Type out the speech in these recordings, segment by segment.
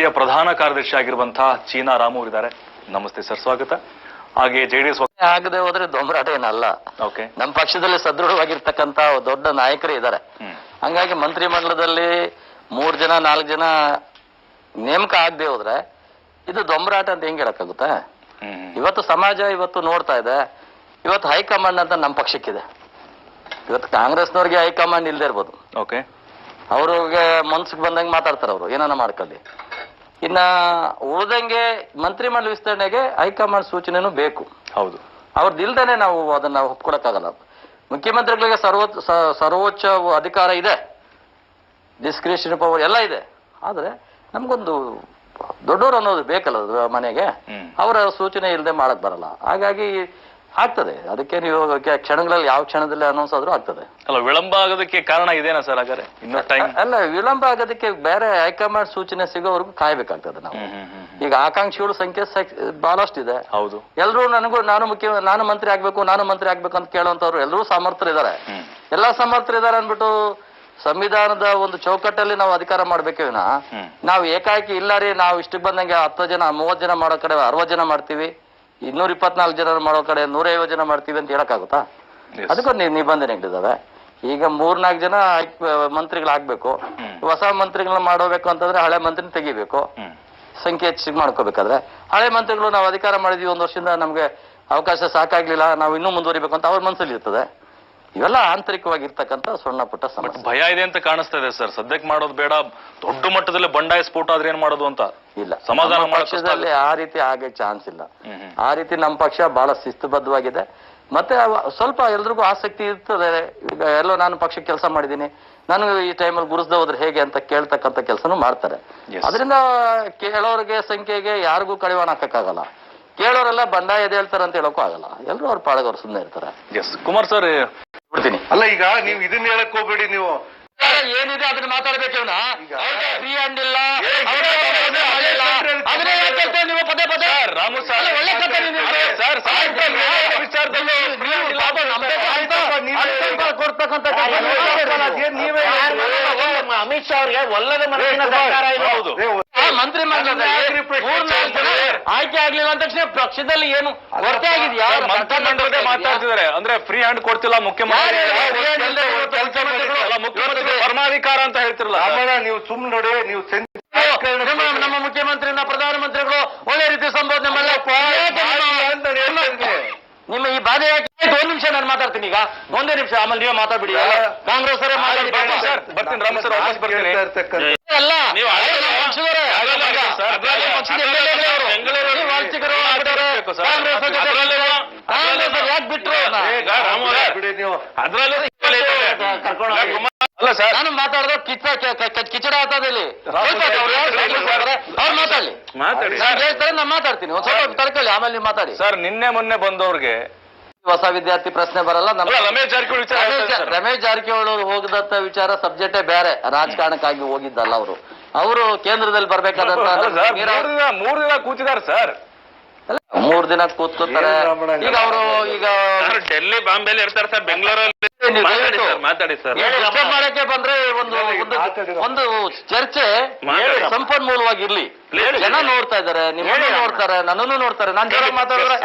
ಪಕ್ಷೀಯ ಪ್ರಧಾನ ಕಾರ್ಯದರ್ಶಿ ಆಗಿರುವಂತಹ ಚೀನಾ ರಾಮು ಇದ್ದಾರೆ. ನಮಸ್ತೆ ಸರ್, ಸ್ವಾಗತ. ಹಾಗೆ ಜೆಡಿಎಸ್ ಆಗದೆ ಹೋದ್ರೆ ದೊಂಬರಾಟ ಏನಲ್ಲ. ಓಕೆ, ನಮ್ಮ ಪಕ್ಷದಲ್ಲಿ ಸದೃಢವಾಗಿರ್ತಕ್ಕಂತ ದೊಡ್ಡ ನಾಯಕರು ಇದ್ದಾರೆ. ಹಂಗಾಗಿ ಮಂತ್ರಿ ಮಂಡಲದಲ್ಲಿ 3 ಜನ 4 ಜನ ನೇಮಕ ಆಗದೆ ಹೋದ್ರೆ ಇದು ದೊಂಬರಾಟ ಅಂತ ಹೆಂಗ್ ಹೇಳಕ್ಕಾಗುತ್ತೆ? ಇವತ್ತು ಸಮಾಜ ಇವತ್ತು ನೋಡ್ತಾ ಇದೆ. ಇವತ್ತು ಹೈಕಮಾಂಡ್ ಅಂತ ನಮ್ಮ ಪಕ್ಷಕ್ಕಿದೆ. ಇವತ್ತು ಕಾಂಗ್ರೆಸ್ನವ್ರಿಗೆ ಹೈಕಮಾಂಡ್ ಇಲ್ದೇ ಇರ್ಬೋದು. ಓಕೆ, ಅವ್ರಿಗೆ ಮನ್ಸಿಗೆ ಬಂದಂಗೆ ಮಾತಾಡ್ತಾರೆ, ಅವರು ಏನಾನ ಮಾಡ್ಕೊಳ್ಳಿ. ಇನ್ನ ಉಳ್ದಂಗೆ ಮಂತ್ರಿ ಮಂಡಲ ವಿಸ್ತರಣೆಗೆ ಹೈಕಮಾಂಡ್ ಸೂಚನೆನೂ ಬೇಕು. ಹೌದು, ಅವ್ರದ್ದು ಇಲ್ದೇನೆ ನಾವು ಅದನ್ನ ಒಪ್ಕೊಳಕ್ಕಾಗಲ್ಲ. ಮುಖ್ಯಮಂತ್ರಿಗಳಿಗೆ ಸರ್ವೋಚ್ಚ ಅಧಿಕಾರ ಇದೆ, ಡಿಸ್ಕ್ರಿಷನ್ ಪವರ್ ಎಲ್ಲ ಇದೆ. ಆದ್ರೆ ನಮ್ಗೊಂದು ದೊಡ್ಡವರು ಅನ್ನೋದು ಬೇಕಲ್ಲ ಮನೆಗೆ, ಅವರ ಸೂಚನೆ ಇಲ್ಲದೆ ಮಾಡಕ್ ಬರಲ್ಲ. ಹಾಗಾಗಿ ಆಗ್ತದೆ. ಅದಕ್ಕೆ ನೀವು ಕ್ಷಣಗಳಲ್ಲಿ ಯಾವ ಕ್ಷಣದಲ್ಲಿ ಅನೌನ್ಸ್ ಆದ್ರೂ ಆಗ್ತದೆ. ಅಲ್ಲ, ವಿಳಂಬ ಆಗೋದಕ್ಕೆ ಕಾರಣ ಇದೇನಾ ಸರ್? ಹಾಗಾದ್ರೆ ಇನ್ನೂ ಟೈಮ್ ಅಲ್ಲ, ವಿಳಂಬ ಆಗೋದಕ್ಕೆ ಬೇರೆ ಹೈಕಮಾಂಡ್ ಸೂಚನೆ ಸಿಗೋವರೆಗೂ ಕಾಯ್ಬೇಕಾಗ್ತದೆ ನಾವು. ಈಗ ಆಕಾಂಕ್ಷಿಗಳು ಸಂಖ್ಯೆ ಬಹಳಷ್ಟಿದೆ. ಹೌದು, ಎಲ್ರು ನಾನು ಮಂತ್ರಿ ಆಗ್ಬೇಕು ಅಂತ ಕೇಳುವಂತವ್ರು ಎಲ್ಲರೂ ಸಮರ್ಥರಿದ್ದಾರೆ. ಎಲ್ಲಾ ಸಮರ್ಥರಿದ್ದಾರೆ ಅಂದ್ಬಿಟ್ಟು ಸಂವಿಧಾನದ ಒಂದು ಚೌಕಟ್ಟಲ್ಲಿ ನಾವು ಅಧಿಕಾರ ಮಾಡ್ಬೇಕೇ ವಿನ ನಾವು ಏಕಾಏಕಿ ಇಲ್ಲ ರೀ, ನಾವು ಇಷ್ಟಕ್ಕೆ ಬಂದಂಗೆ 10 ಜನ 30 ಜನ ಮಾಡೋ ಕಡೆ 60 ಜನ ಮಾಡ್ತೀವಿ, 224 ಜನ ಮಾಡೋ ಕಡೆ 150 ಜನ ಮಾಡ್ತೀವಿ ಅಂತ ಹೇಳಕ್ಕಾಗುತ್ತಾ? ಅದಕ್ಕೊಂದು ನಿಬಂಧನೆಗಳಿದಾವೆ. ಈಗ 3-4 ಜನ ಮಂತ್ರಿಗಳಾಗ್ಬೇಕು. ಹೊಸ ಮಂತ್ರಿಗಳನ್ನ ಮಾಡೋಬೇಕು ಅಂತಂದ್ರೆ ಹಳೆ ಮಂತ್ರಿನ ತೆಗಿಬೇಕು. ಸಂಖ್ಯೆ ಹೆಚ್ಚಿಗೆ ಮಾಡ್ಕೋಬೇಕಾದ್ರೆ ಹಳೆ ಮಂತ್ರಿಗಳು ನಾವು ಅಧಿಕಾರ ಮಾಡಿದ್ವಿ 1 ವರ್ಷದಿಂದ, ನಮ್ಗೆ ಅವಕಾಶ ಸಾಕಾಗ್ಲಿಲ್ಲ, ನಾವು ಇನ್ನೂ ಮುಂದುವರಿಬೇಕು ಅಂತ ಅವ್ರ ಮನಸ್ಸಲ್ಲಿ ಇರ್ತದೆ. ಇವೆಲ್ಲ ಆಂತರಿಕವಾಗಿರ್ತಕ್ಕಂಥ ಸಣ್ಣ ಪುಟ್ಟ ಸಮಸ್ಯೆ. ಭಯ ಇದೆ ಅಂತ ಕಾಣಿಸ್ತಾ ಇದೆ ಸರ್. ಸದ್ಯಕ್ಕೆ ಮಾಡೋದು ಬೇಡ, ದೊಡ್ಡ ಮಟ್ಟದಲ್ಲಿ ಬಂಡಾಯ ಸ್ಫೋಟ ಆದ್ರೆ ಏನ್ ಮಾಡೋದು ಅಂತ. ಇಲ್ಲ, ಸಮಾಧಾನ ಪಕ್ಷದಲ್ಲಿ ಆ ರೀತಿ ಆಗೆ ಚಾನ್ಸ್ ಇಲ್ಲ. ಆ ರೀತಿ ನಮ್ಮ ಪಕ್ಷ ಬಹಳ ಶಿಸ್ತುಬದ್ಧವಾಗಿದೆ. ಮತ್ತೆ ಸ್ವಲ್ಪ ಎಲ್ರಿಗೂ ಆಸಕ್ತಿ ಇರ್ತದೆ. ಈಗ ಎಲ್ಲೋ ನಾನು ಪಕ್ಷಕ್ಕೆ ಕೆಲಸ ಮಾಡಿದ್ದೀನಿ, ನಾನು ಈ ಟೈಮಲ್ಲಿ ಗುರುಸ್ದ ಹೋದ್ರೆ ಹೇಗೆ ಅಂತ ಕೇಳ್ತಕ್ಕಂಥ ಕೆಲಸನೂ ಮಾಡ್ತಾರೆ. ಅದರಿಂದ ಕೇಳೋರಿಗೆ ಸಂಖ್ಯೆಗೆ ಯಾರಿಗೂ ಕಡಿವಾಣ ಹಾಕಕ್ಕಾಗಲ್ಲ. ಕೇಳೋರೆಲ್ಲ ಬಂಡಾಯ ಎದ್ದೇಳ್ತಾರೆ ಅಂತ ಹೇಳಕ್ಕೂ ಆಗಲ್ಲ. ಎಲ್ಲರೂ ಅವ್ರ ಪಾಳಗವ್ರು ಸುಮ್ಮನೆ ಇರ್ತಾರೆ. ಕುಮಾರ್ ಸರ್ ಬಿಡ್ತೀನಿ. ಅಲ್ಲ, ಈಗ ನೀವು ಇದನ್ನ ಹೇಳಕ್ ಹೋಗ್ಬೇಡಿ. ನೀವು ಏನಿದೆ ಅದನ್ನ ಮಾತಾಡ್ಬೇಕು. ಫ್ರೀ ಹ್ಯಾಂಡ್ ಇಲ್ಲ, ನೀವು ಪದೇ ಪದೇ ರಾಮು ಸರ್ ಒಳ್ಳೆ ಕಥೆ ಕೊಡ್ತಕ್ಕಂಥ ಅಮಿತ್ ಶಾ ಅವ್ರಿಗೆ ಒಳ್ಳೆದ ಮನಸ್ಸಿನ ಸರ್ಕಾರ ಇದು. ಮಂತ್ರಿ ಮಂಡಲದಲ್ಲಿ 3-4 ಜನ ಆಯ್ಕೆ ಆಗ್ಲಿಲ್ಲ ಅಂದ ತಕ್ಷಣ ಪಕ್ಷದಲ್ಲಿ ಏನು ಕೊರತೆ ಆಗಿದೆಯಾ? ಮಂತ್ರಿ ಮಂಡಲದೇ ಮಾತಾಡ್ತಿದ್ದಾರೆ. ಅಂದ್ರೆ ಫ್ರೀ ಹ್ಯಾಂಡ್ ಕೊಡ್ತಿಲ್ಲ ಮುಖ್ಯಮಂತ್ರಿ, ಪರಮಾಧಿಕಾರ ಅಂತ ಹೇಳ್ತಿರಲ್ಲ. ನೀವು ಸುಮ್ಮನೆ ನೋಡಿ, ನೀವು ನಮ್ಮ ಮುಖ್ಯಮಂತ್ರಿನ ಪ್ರಧಾನಮಂತ್ರಿಗಳು ಒಳ್ಳೆ ರೀತಿ ಸಂಬೋಧನೆ ಮಾಡಲ್ಲ. ನಿಮ್ಮ ಈ ಬಾಧೆ ಯಾಕೆ? 1 ನಿಮಿಷ ನಾನು ಮಾತಾಡ್ತೀನಿ. ಈಗ 1 ನಿಮಿಷ, ಆಮೇಲೆ ನೀವೇ ಮಾತಾಡ್ಬಿಡಿ. ಕಾಂಗ್ರೆಸ್ ಅವರೇ ಮಾತಾಡಿ. ಬರ್ತೀನಿ ರಾಮ ಸರ್, ವಾಪಸ್ ಬರ್ತೀನಿ. ಅಲ್ಲ, ಯಾಕೆ ಬಿಟ್ರು? ಅಲ್ಲ ಸರ್, ನಾನು ಮಾತಾಡಿದ್ರೆ ಕಿಚಡ ಆಗ್ತದೆ ಇಲ್ಲಿ. ಅವ್ರು ಮಾತಾಡ್ಲಿ, ಹೇಳ್ತಾರೆ, ನಾನು ಮಾತಾಡ್ತೀನಿ. ಒಂದ್ ಸ್ವಲ್ಪ ತಡ್ಕೊಳ್ಳಿ, ಆಮೇಲೆ ನೀವು ಮಾತಾಡಿ. ಸರ್, ನಿನ್ನೆ ಮೊನ್ನೆ ಬಂದವ್ರಿಗೆ ಹೊಸ ವಿದ್ಯಾರ್ಥಿ ಪ್ರಶ್ನೆ ಬರಲ್ಲ. ರಮೇಶ್ ಜಾರಕಿಹೊಳಿ ರಮೇಶ್ ಜಾರಕಿಹೊಳಿ ಹೋಗದಂತ ವಿಚಾರ ಸಬ್ಜೆಕ್ಟೇ ಬೇರೆ. ರಾಜಕಾರಣಕ್ಕಾಗಿ ಹೋಗಿದ್ದಲ್ಲ ಅವರು ಕೇಂದ್ರದಲ್ಲಿ ಬರ್ಬೇಕಾದಂತ 3 ದಿನ ಕೂತಿದ್ದಾರೆ ಸರ್. 3 ದಿನ ಕೂತ್ಕೋತಾರೆ. ಈಗ ಅವರು ಡೆಲ್ಲಿ ಬಾಂಬೆಲಿ ಇರ್ತಾರೆ ಸರ್, ಬೆಂಗಳೂರಲ್ಲಿ ಮಾತಾಡಿ ಸರ್. ಮಾಡಕ್ಕೆ ಬಂದ್ರೆ ಒಂದು ಚರ್ಚೆ ಸಂಪನ್ಮೂಲವಾಗಿ ಜನ ನೋಡ್ತಾ ಇದಾರೆ, ನಿಮ್ಮನ್ನು ನೋಡ್ತಾರೆ, ನನ್ನನ್ನು ನೋಡ್ತಾರೆ. ನಾನ್ ಜನ ಮಾತಾಡಿದ್ರೆ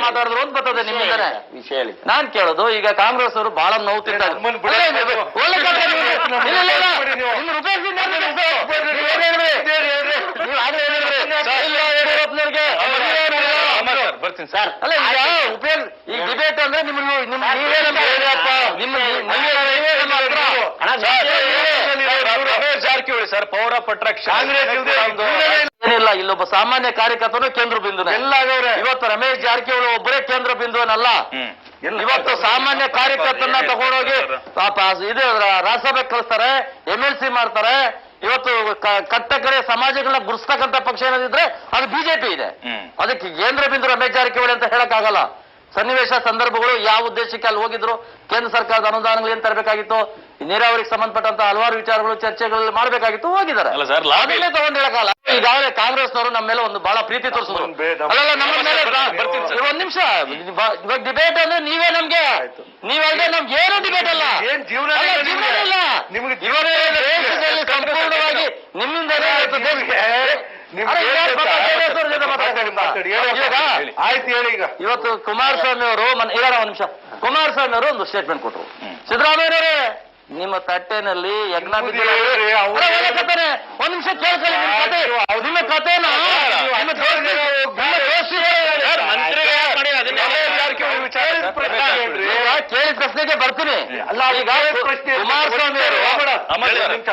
ಮಾತಾಡಿದ್ರು ಅಂತ ಬರ್ತದೆ ನಿಮ್ಮಿಂದಾನೆ ವಿಷಯ. ನಾನ್ ಕೇಳೋದು, ಈಗ ಕಾಂಗ್ರೆಸ್ ಅವರು ಬಹಳ ನೋವು ತಿಂತಾರೆ. ಬರ್ತೀನಿ ಸರ್. ಅಲ್ಲ, ಈಗ ಈ ಡಿಬೇಟ್ ಅಂದ್ರೆ ರಮೇಶ್ ಜಾರಕಿಹೊಳಿ ಸರ್ ಪೌರ ಪಟ್ಟ ಏನಿಲ್ಲ. ಇಲ್ಲೊಬ್ಬ ಸಾಮಾನ್ಯ ಕಾರ್ಯಕರ್ತನು ಕೇಂದ್ರ ಬಿಂದು ಎಲ್ಲ. ಇವತ್ತು ರಮೇಶ್ ಜಾರಕಿಹೊಳಿ ಒಬ್ಬರೇ ಕೇಂದ್ರ ಬಿಂದುವನ್ನಲ್ಲ. ಇವತ್ತು ಸಾಮಾನ್ಯ ಕಾರ್ಯಕರ್ತನ ತಗೊಂಡೋಗಿ ಇದು ರಾಜ್ಯಸಭೆಗೆ ಕಳಿಸ್ತಾರೆ, MLC ಮಾಡ್ತಾರೆ. ಇವತ್ತು ಕಟ್ಟ ಕಡೆ ಸಮಾಜಗಳನ್ನ ಗುರುಸ್ತಕ್ಕಂಥ ಪಕ್ಷ ಏನಾದಿದ್ರೆ ಅದು ಬಿಜೆಪಿ ಇದೆ. ಅದಕ್ಕೆ ಕೇಂದ್ರ ಬಿಂದು ರಮೇಶ್ ಜಾರಕಿಹೊಳಿ ಅಂತ ಹೇಳಕ್ಕಾಗಲ್ಲ. ಸನ್ನಿವೇಶ ಸಂದರ್ಭಗಳು ಯಾವ ಉದ್ದೇಶಕ್ಕೆ ಅಲ್ಲಿ ಹೋಗಿದ್ರು, ಕೇಂದ್ರ ಸರ್ಕಾರದ ಅನುದಾನಗಳು ಏನ್ ತರಬೇಕಾಗಿತ್ತು, ನೀರಾವರಿಗೆ ಸಂಬಂಧಪಟ್ಟಂತ ಹಲವಾರು ವಿಚಾರಗಳು ಚರ್ಚೆಗಳು ಮಾಡಬೇಕಾಗಿತ್ತು, ಹೋಗಿದ್ದಾರೆ. ತಗೊಂಡು ಹೇಳಕ್ಕಾಗಲ್ಲ. ಈಗಾಗಲೇ ಕಾಂಗ್ರೆಸ್ನವರು ನಮ್ಮ ಮೇಲೆ ಒಂದು ಬಹಳ ಪ್ರೀತಿ ತೋರಿಸಿದ್ರು. ಅಲ್ಲಲ್ಲ ನಮ್ಮ ಮೇಲೆ ಒಂದ್ ನಿಮಿಷ, ಇವಾಗ ಡಿಬೇಟ್ ಅಂದ್ರೆ ನೀವೇ ನಮ್ಗೆ, ನೀವಲ್ಲದೆ ನಮ್ಗೆ ಏನು ಡಿಬೇಟ್ ಅಲ್ಲ, ಏನ್ ಜೀವನ ಇಲ್ಲ. ನಿಮ್ಗೆ ಇವರೇ ದೇಶದಲ್ಲಿ ಸಂಪೂರ್ಣವಾಗಿ ನಿಮ್ಮಿಂದ ಆಯ್ತು ಹೇಳಿ. ಈಗ ಇವತ್ತು ಕುಮಾರಸ್ವಾಮಿ ಅವರು ಈಗ ಒಂದ್ ನಿಮಿಷ, ಕುಮಾರಸ್ವಾಮಿ ಅವರು ಒಂದು ಸ್ಟೇಟ್ಮೆಂಟ್ ಕೊಟ್ಟರು. ಸಿದ್ದರಾಮಯ್ಯನವರೇ, ನಿಮ್ಮ ತಟ್ಟೆನಲ್ಲಿ ಯಜ್ಞ ಒಂದ್ ನಿಮಿಷ ಕೇಳ್ಕೊಳ್ಳಿ. ನಿಮ್ಮ ಕಥೆನ ಕೇಳಿದ ಪ್ರಶ್ನೆಗೆ ಬರ್ತೀನಿ. ಅಲ್ಲ, ಈಗ ಕುಮಾರಸ್ವಾಮಿ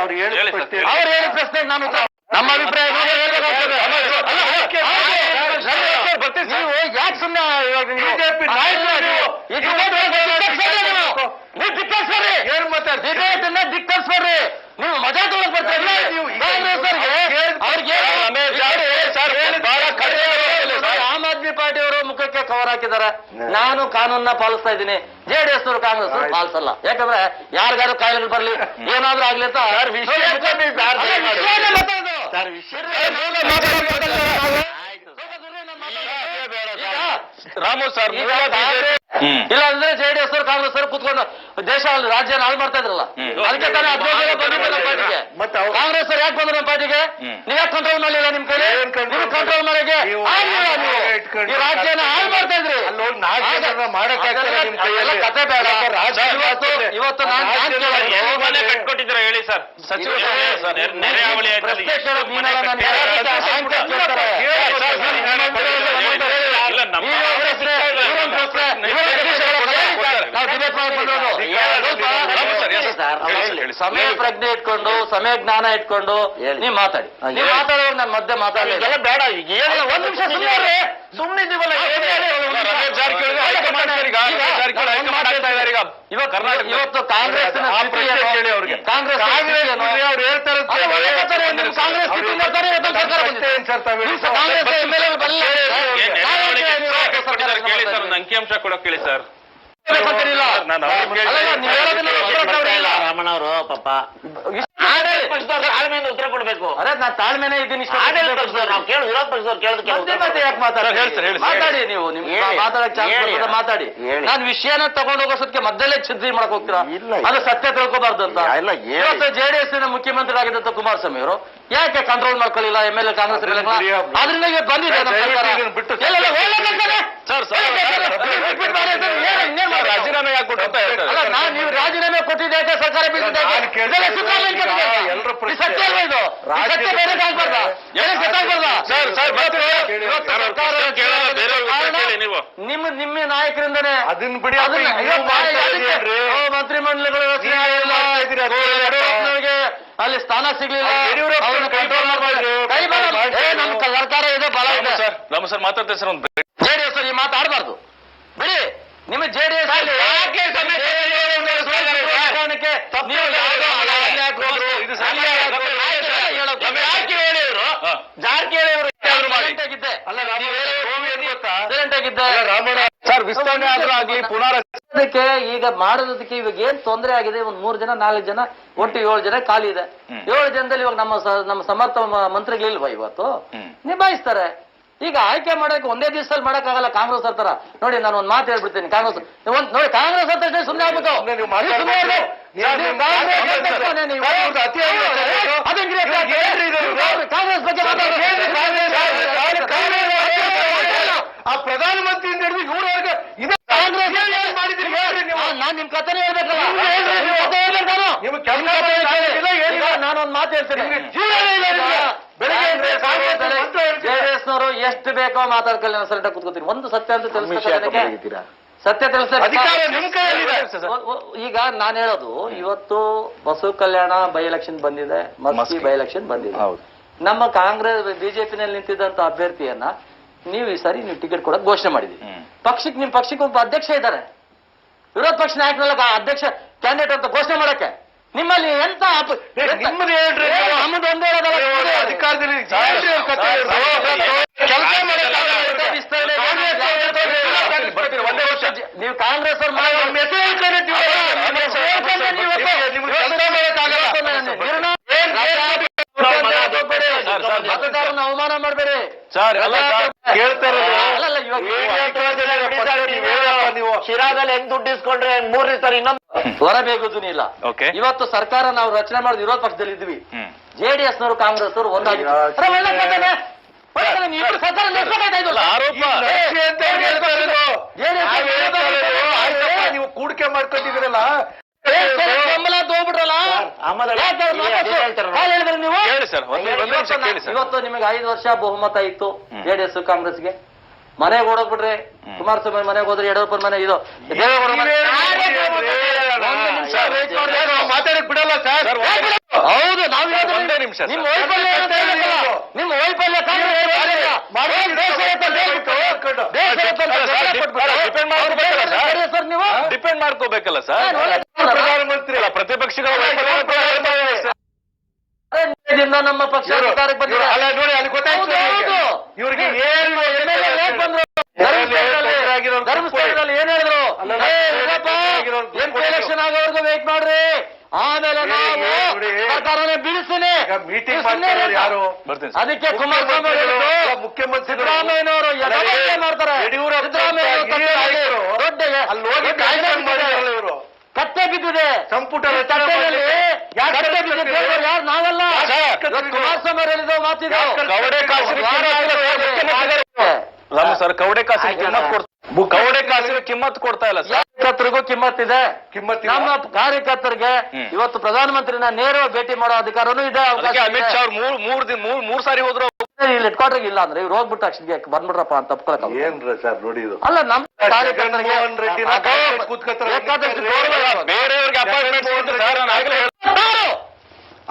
ಅವರು ಹೇಳಿದ ಪ್ರಶ್ನೆಗೆ ನಾನು ನಮ್ಮ ಅಭಿಪ್ರಾಯ ನೀವು ಯಾಕೆ ಸುಮ್ಮನೆ ಬಿಜೆಪಿ ಏನ್ ಮಾತಾಡ್ತೀರಿ? ದಿಕ್ಕರ್ಸ್ಬರ್ರಿ, ನೀವು ಮಜಾ ತಗೊಳಕ್ ಬರ್ತೀರಿ. ಆಮ್ ಆದ್ಮಿ ಪಾರ್ಟಿ ಅವರು ಮುಖಕ್ಕೆ ಕವರ್ ಹಾಕಿದ್ದಾರೆ. ನಾನು ಕಾನೂನನ್ನ ಪಾಲಿಸ್ತಾ ಇದ್ದೀನಿ, ಜೆಡಿಎಸ್ ಅವರು ಕಾಂಗ್ರೆಸ್ ಪಾಲಿಸಲ್ಲ. ಯಾಕಂದ್ರೆ ಯಾರಿಗಾರು ಕಾಯಿಲೆಗಳು ಬರ್ಲಿ, ಏನಾದ್ರೂ ಆಗ್ಲಿ ಅಂತ ರಾಮು ಸರ್, ಇಲ್ಲ ಅಂದ್ರೆ ಜೆಡಿಎಸ್ ಅವರು ಕಾಂಗ್ರೆಸ್ ಅವರು ಕೂತ್ಕೊಂಡು ದೇಶ ರಾಜ್ಯನ ಹಾಳು ಮಾಡ್ತಾ ಇದ್ರಲ್ಲ, ಅದಕ್ಕೆ ತಾನೇ 15 ಜನ ಬಂದಿದ್ದು ನಮ್ಮ ಪಾರ್ಟಿಗೆ. ಕಾಂಗ್ರೆಸ್ ಅವರು ಯಾಕೆ ಬಂದ್ರು ನಮ್ಮ ಪಾರ್ಟಿಗೆ? ನೀವ್ ಯಾಕೆ ಕಂಟ್ರೋಲ್ ಮಾಡಲಿಲ್ಲ? ನಿಮ್ ಕೈಲಿ ನೀವು ಕಂಟ್ರೋಲ್ ಮಾಡಕ್ಕೆ ಈ ರಾಜ್ಯನ ಹಾಳು ಮಾಡ್ತಾ ಇದ್ರಿ. ಕತೆ ಬೇಡ. ಇವತ್ತು ನಾನು ಕಟ್ಕೊಟ್ಟಿದ್ದೀರಾ ಹೇಳಿ ಸರ್. ಸಚಿವ ಸಮಯ ಪ್ರಜ್ಞೆ ಇಟ್ಕೊಂಡು, ಸಮಯ ಜ್ಞಾನ ಇಟ್ಕೊಂಡು ನೀವ್ ಮಾತಾಡಿ. ನೀವು ಮಾತಾಡೋರು ನನ್ನ ಮಧ್ಯೆ ಮಾತಾಡಲಿಲ್ಲ. ಬೇಡ, ಈಗ ಒಂದ್ ನಿಮಿಷ ಸುಮ್ಮನಿದ್ದೀವಲ್ಲ. ಇವತ್ತು ಕಾಂಗ್ರೆಸ್ ಕಾಂಗ್ರೆಸ್ ಅಂಕಿಅಂಶ ಕೂಡ ಕೇಳಿ ಸರ್. ರಾಮಣ್ಣವರು ಪಾಪ ತಾಳ್ಮೆಯಿಂದ ಉತ್ತರ ಕೊಡ್ಬೇಕು. ಅದೇ ನಾನು ತಾಳ್ಮೆನೇ ಇದ್ದೀನಿ. ನಾವು ಕೇಳಿ ವಿರೋಧ ಪಕ್ಷದವ್ರು ಕೇಳೋದಕ್ಕೆ ಯಾಕೆ ಮಾತಾಡಿ? ನೀವು ಮಾತಾಡಕ್ ಚಾನ್ಸ್ ಮಾತಾಡಿ. ನಾನು ವಿಷಯನ ತಗೊಂಡು ಹೋಗೋಷ್ಟಕ್ಕೆ ಮಧ್ಯಲ್ಲೇ ಚಿಂತೆ ಮಾಡಕ್ ಹೋಗ್ತೀರಾ? ಅದು ಸತ್ಯ ತಿಳ್ಕೋಬಾರ್ದು ಅಂತ. ಇವತ್ತು ಜೆಡಿಎಸ್ ಮುಖ್ಯಮಂತ್ರಿ ಆಗಿದ್ದಂತ ಕುಮಾರಸ್ವಾಮಿ ಅವರು ಯಾಕೆ ಕಂಟ್ರೋಲ್ ಮಾಡ್ಕೊಳ್ಳಿಲ್ಲ? MLA ಕಾಂಗ್ರೆಸ್ ಅದರಿಂದ ಇವತ್ತು ಬಂದಿದೆ. ರಾಜೀನಾಮೆ ಯಾಕೆ ಕೊಟ್ಟು ನೀವು ರಾಜೀನಾಮೆ ಕೊಟ್ಟಿದ್ದೆ ಸರ್ಕಾರ ನಿಮ್ಮ ನಾಯಕರಿಂದನೇ ಅದನ್ನ ಬಿಡಿ. ಮಂತ್ರಿಮಂಡಲಗಳು ರಚನೆ ಆಗಿಲ್ಲ, ಅಲ್ಲಿ ಸ್ಥಾನ ಸಿಗ್ಲಿಲ್ಲ, ಕಂಟ್ರೋಲ್ ನಮ್ಮ ಸರ್ಕಾರ ಇದೆ ಬಲ ಇದೆ. ರಾಮ ಸರ್ ಮಾತಾಡ್ತಾರೆ ಸರ್. ಒಂದು ಜೆಡಿಎಸ್ ಈ ಮಾತಾಡಬಾರ್ದು ಬಿಡಿ. ನಿಮ್ಮ ಜೆಡಿಎಸ್ ಸರ್ ವಿಸ್ತರಣೆ ಆದ್ರೂ ಆಗ್ಲಿ ಪುನರ್ ಅದಕ್ಕೆ ಈಗ ಮಾಡೋದಕ್ಕೆ ಇವಾಗ ಏನ್ ತೊಂದರೆ ಆಗಿದೆ? ಒಂದ್ 3 ಜನ 4 ಜನ ಒಟ್ಟು 7 ಜನ ಖಾಲಿ ಇದೆ. 7 ಜನದಲ್ಲಿ ಇವಾಗ ನಮ್ಮ ಸಮರ್ಥ ಮಂತ್ರಿಗಳಿಲ್ವಾ ಇವತ್ತು? ನಿಭಾಯಿಸ್ತಾರೆ. ಈಗ ಆಯ್ಕೆ ಮಾಡಕ್ಕೆ ಒಂದೇ ದಿವಸದಲ್ಲಿ ಮಾಡಕ್ಕಾಗಲ್ಲ ಕಾಂಗ್ರೆಸ್ ಹತ್ರ. ನೋಡಿ ನಾನು ಒಂದ್ ಮಾತು ಹೇಳ್ಬಿಡ್ತೀನಿ. ಕಾಂಗ್ರೆಸ್ ನೋಡಿ, ಕಾಂಗ್ರೆಸ್ ಹತ್ರ ಸುಮ್ಮನೆ ಆಗ್ಬೇಕು. ಕಾಂಗ್ರೆಸ್ ಬಗ್ಗೆ ಆ ಪ್ರಧಾನಮಂತ್ರಿಯಿಂದ ಹಿಡಿದು ಇವ್ರವರೆಗೆ ಇದೇ ಕಾಂಗ್ರೆಸ್ ಮಾಡಿದ್ರಿ. ನಾನ್ ನಿಮ್ ಕಥೆನೇ ಹೇಳ್ಬೇಕಲ್ಲ. ನಾನೊಂದ್ ಮಾತು ಹೇಳ್ತೀನಿ. ಜೆಡಿಎಸ್ನವರು ಎಷ್ಟು ಬೇಕೋ ಮಾತಾಡ್ಕೊಳ್ಳಿ, ನಾನು ಸರಿಯಾಗಿ ಕೂತ್ಕೋತೀನಿ. ಒಂದು ಸತ್ಯ ಅಂತ ತಿಳಿಸ್ತಾರೆ, ಸತ್ಯ ತಿಳಿಸ್ತಾರೆ. ಈಗ ನಾನು ಹೇಳೋದು, ಇವತ್ತು ಬಸವ ಕಲ್ಯಾಣ ಬೈ ಎಲೆಕ್ಷನ್ ಬಂದಿದೆ, ಮಸ್ಕಿ ಬೈ ಎಲೆಕ್ಷನ್ ಬಂದಿದೆ. ನಮ್ಮ ಕಾಂಗ್ರೆಸ್ ಬಿಜೆಪಿನಲ್ಲಿ ನಿಂತಿದ್ದಂತ ಅಭ್ಯರ್ಥಿಯನ್ನ ನೀವು ಈ ಸಾರಿ ನೀವು ಟಿಕೆಟ್ ಕೊಡಕ್ ಘೋಷಣೆ ಮಾಡಿದ್ರಿ. ನಿಮ್ ಪಕ್ಷಕ್ಕೆ ಒಬ್ಬ ಅಧ್ಯಕ್ಷ ಇದ್ದಾರೆ, ವಿರೋಧ ಪಕ್ಷ ನಾಯಕರಲ್ಲ ಅಧ್ಯಕ್ಷ ಕ್ಯಾಂಡಿಡೇಟ್ ಅಂತ ಘೋಷಣೆ ಮಾಡಕ್ಕೆ. ನಿಮ್ಮಲ್ಲಿ ಎಂತ ನಿಮ್ಮದು ಹೇಳ್ರಿ, ನಮ್ಮದು ಒಂದೇ ಅಧಿಕಾರದಲ್ಲಿ ನೀವು ಕಾಂಗ್ರೆಸ್ ಅವ್ರು ಮತದಾರನ ಅವಮಾನ ಮಾಡಬೇಡಿ ಸರ್ ಎಲ್ಲ ಕೇಳ್ತಾ ಇರೋದು ಅಲ್ಲಲ್ಲ, ಇವಾಗ ನೀವು ಶಿರಾದಲ್ಲಿ ಹೆಂಗ್ ದುಡ್ಡು ಇಸ್ಕೊಂಡ್ರೆ 3 ಸರಿ ಇನ್ನೊಂದು ಹೊರಬೇಕು ಧ್ವನಿ ಇಲ್ಲ. Okay. ಇವತ್ತು ಸರ್ಕಾರ ನಾವು ರಚನೆ ಮಾಡಿದ ವಿರೋಧ ಪಕ್ಷದಲ್ಲಿ ಇದ್ವಿ. ಜೆಡಿಎಸ್ ನವರು ಕಾಂಗ್ರೆಸ್ ಅವರು ಒಂದಾಗಿ ಆರೋಪ ನೀವು ಕೂಡಿಕೆ ಮಾಡ್ಕೊಂಡಿದ್ದೀರಲ್ಲ ಬೆಂಬಲ ತಗೋಬಿಟ್ರಲ್ಲ ನೀವು. ಹೇಳಿ ಸರ್ ಒಂದ್ ನಿಮಿಷ ಕೇಳಿ ಸರ್. ಇವತ್ತು ನಿಮಗೆ 5 ವರ್ಷ ಬಹುಮತ ಇತ್ತು ಜೆಡಿಎಸ್ ಕಾಂಗ್ರೆಸ್ಗೆ. ಮನೆಗೆ ಓಡೋಗ್ಬಿಟ್ರೆ ಕುಮಾರಸ್ವಾಮಿ ಮನೆಗೆ ಹೋದ್ರೆ ಯಡಿಯೂರಪ್ಪನ ಮನೆ ಇದು ದೇವೇಗೌಡ ಮನೆ. ಮಾತಾಡಕ್ ಬಿಡಲ್ಲ ಸರ್. ಹೌದು, ನಾವು ಒಂದೇ ನಿಮಿಷ ಸರ್. ನಿಮ್ಮ ವೈಫಲ್ಯ ಏನಂತ ಹೇಳಿಲ್ಲ. ನಿಮ್ಮ ವೈಫಲ್ಯ ಸರ್ ನೀವು ಡಿಪೆಂಡ್ ಮಾಡ್ಕೋಬೇಕಲ್ಲ ಸರ್. ಪ್ರಧಾನಮಂತ್ರಿ ಅಲ್ಲ, ಪ್ರತಿಪಕ್ಷಗಳ ದಿಂದ ನಮ್ಮ ಪಕ್ಷ ಅಧಿಕಾರಕ್ಕೆ ಬಂದಿದೆ. ಅಲ್ಲ ನೋಡಿ, ಅಲ್ಲಿ ಗೊತ್ತಾಯ್ತು ಇವ್ರಿಗೆ ಏನು ಧರ್ಮಸ್ಥಳದಲ್ಲಿ ಏನ್ ಹೇಳಿದ್ರು? ಎಲೆಕ್ಷನ್ ಆಗೋವರೆಗೂ ವೇಟ್ ಮಾಡ್ರಿ, ಆಮೇಲೆ ನಾವು ಸರ್ಕಾರನೇ ಬೀಳಿಸ್ತೀನಿ. ಮೀಟಿಂಗ್ ಮಾಡ್ತಾರೆ ಯಾರು? ಅದಕ್ಕೆ ಕುಮಾರಸ್ವಾಮಿ ಮುಖ್ಯಮಂತ್ರಿ ಸಿದ್ದರಾಮಯ್ಯನವರು ಮಾಡ್ತಾರೆ. ದೊಡ್ಡ ಅಲ್ಲಿ ಹೋಗಿ ಕಾಯ್ದೆ ಮಾಡಿದಾರಲ್ಲ ಇವರು. ಕತ್ತೆ ಬಿದ್ದಿದೆ ಸಂಪುಟ ಕಟ್ಟೆಯಲ್ಲಿ. ಯಾರು ನಾವಲ್ಲ, ಕುಮಾರಸ್ವಾಮಿ ಅವರು ಹೇಳಿದ ಮಾತಿದೆ. ಸರ್ ಕವಡೆ ಕಾಸಿನ ಕಿಮ್ಮತ್ ಕೊಡ್ತಾ ಇಲ್ಲ ಸರ್. ಕಾರ್ಯಕರ್ತರಿಗೂ ಕಿಮ್ಮತ್ತಿದೆ. ಕಿಮ್ಮತ್ ನಮ್ಮ ಕಾರ್ಯಕರ್ತರಿಗೆ ಇವತ್ತು ಪ್ರಧಾನಮಂತ್ರಿನ ನೇರವಾಗಿ ಭೇಟಿ ಮಾಡೋ ಅಧಿಕಾರನೂ ಇದೆ. ಅಮಿತ್ ಶಾ ಅವ್ರು ಮೂರ್ ಸಾರಿ ಹೋದ್ರು. ಇಲ್ಲಿ ಹೆಡ್ಕ್ವಾರ್ಟರ್ಗೆ ಇಲ್ಲ ಅಂದ್ರೆ ಇವ್ರು ಹೋಗ್ಬಿಟ್ಟು ಅಕ್ಷನ್ಗೆ ಬಂದ್ಬಿಟ್ರಪ್ಪ ಅಂತ ತಪ್ಕೊಳಕ್ ಏನ್ರ ಸರ್ ನೋಡಿ ಇದು. ಅಲ್ಲ, ನಮ್ಮ ಕಾರ್ಯಕರ್ತರಿಗೆ ಬೇರೆಯವ್ರಿಗೆ ಅಪಾಯಿಂಟ್ಮೆಂಟ್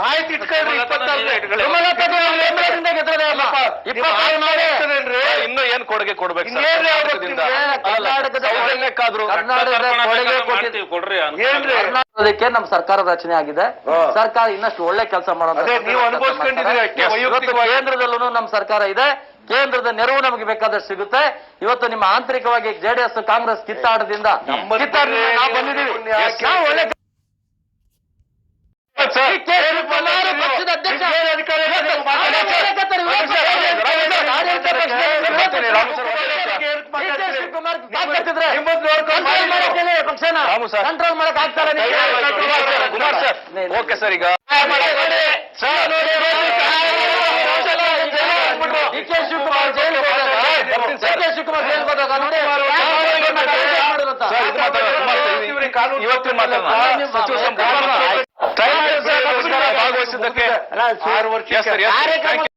ಆಯ್ತು ಇಟ್ಕೊಳ್ರಿ. 26 ಇನ್ನು ಏನ್ ಕೊಡುಗೆ ಕೊಡ್ಬೇಕು ಅದಕ್ಕೆ ನಮ್ಮ ಸರ್ಕಾರ ರಚನೆ ಆಗಿದೆ. ಸರ್ಕಾರ ಇನ್ನಷ್ಟು ಒಳ್ಳೆ ಕೆಲಸ ಮಾಡೋದು. ನೀವು ಅನುಭವಿಸ್ಕೊಂಡಿದ್ದೀರಿ. ಕೇಂದ್ರದಲ್ಲೂ ನಮ್ಮ ಸರ್ಕಾರ ಇದೆ. ಕೇಂದ್ರದ ನೆರವು ನಮಗೆ ಬೇಕಾದಷ್ಟು ಸಿಗುತ್ತೆ. ಇವತ್ತು ನಿಮ್ಮ ಆಂತರಿಕವಾಗಿ ಜೆಡಿಎಸ್ ಕಾಂಗ್ರೆಸ್ ಕಿತ್ತಾಟದಿಂದ ನಾವು ಬಂದಿದ್ದೀವಿ. ನಾವು ಒಳ್ಳೆ ಕಂಟ್ರೋಲ್ ಮಾಡಕ್ ಆಗ್ತಾರೆ. Kumar sir okay sir. ಈಗ ಡಿ ಕೆ ಶಿವಕುಮಾರ್ ಜೈಲ್ ಹೋದಾಗ ನೋಡಿ ಇವತ್ತು ಭಾಗವಹಿಸಿದ್ದಕ್ಕೆ 6 ವರ್ಷ